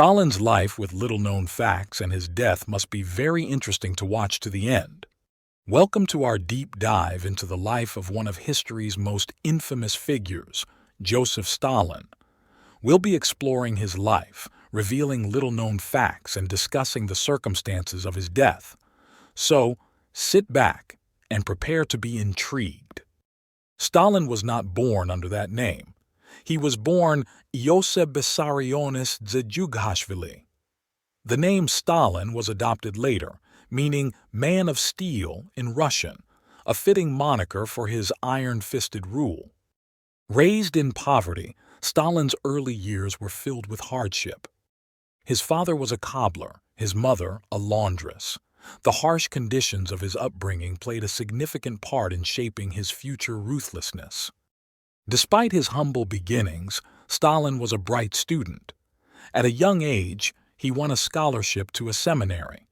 Stalin's life with little-known facts and his death must be very interesting to watch to the end. Welcome to our deep dive into the life of one of history's most infamous figures, Joseph Stalin. We'll be exploring his life, revealing little-known facts, and discussing the circumstances of his death. So, sit back and prepare to be intrigued. Stalin was not born under that name. He was born Iosif Vissarionis Dzyughashvili. The name Stalin was adopted later, meaning man of steel in Russian, a fitting moniker for his iron-fisted rule. Raised in poverty, Stalin's early years were filled with hardship. His father was a cobbler, his mother a laundress. The harsh conditions of his upbringing played a significant part in shaping his future ruthlessness. Despite his humble beginnings, Stalin was a bright student. At a young age, he won a scholarship to a seminary.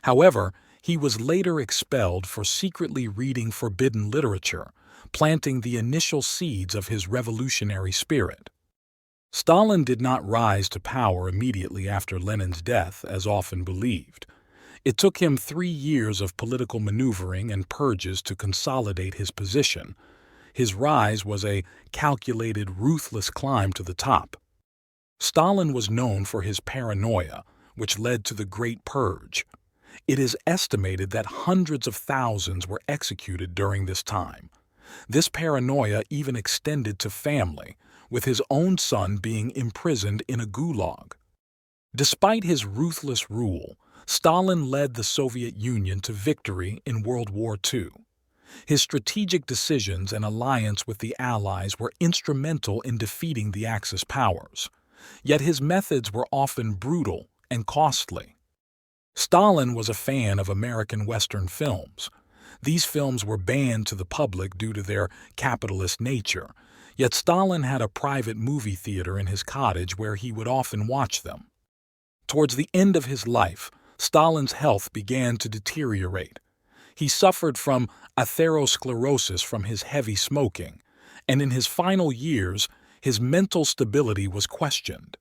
However, he was later expelled for secretly reading forbidden literature, planting the initial seeds of his revolutionary spirit. Stalin did not rise to power immediately after Lenin's death, as often believed. It took him 3 years of political maneuvering and purges to consolidate his position. His rise was a calculated, ruthless climb to the top. Stalin was known for his paranoia, which led to the Great Purge. It is estimated that hundreds of thousands were executed during this time. This paranoia even extended to family, with his own son being imprisoned in a gulag. Despite his ruthless rule, Stalin led the Soviet Union to victory in World War II. His strategic decisions and alliance with the Allies were instrumental in defeating the Axis powers. Yet his methods were often brutal and costly. Stalin was a fan of American Western films. These films were banned to the public due to their capitalist nature, yet Stalin had a private movie theater in his cottage where he would often watch them. Towards the end of his life, Stalin's health began to deteriorate. He suffered from atherosclerosis from his heavy smoking, and in his final years, his mental stability was questioned.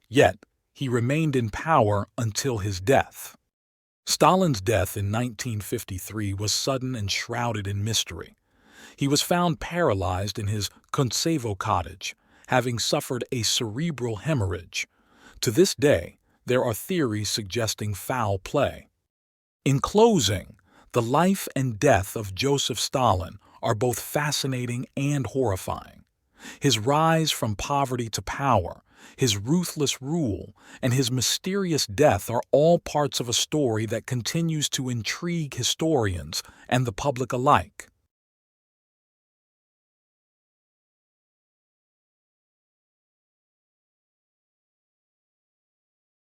Yet, he remained in power until his death. Stalin's death in 1953 was sudden and shrouded in mystery. He was found paralyzed in his Kuntsevo cottage, having suffered a cerebral hemorrhage. To this day, there are theories suggesting foul play. In closing, the life and death of Joseph Stalin are both fascinating and horrifying. His rise from poverty to power, his ruthless rule, and his mysterious death are all parts of a story that continues to intrigue historians and the public alike.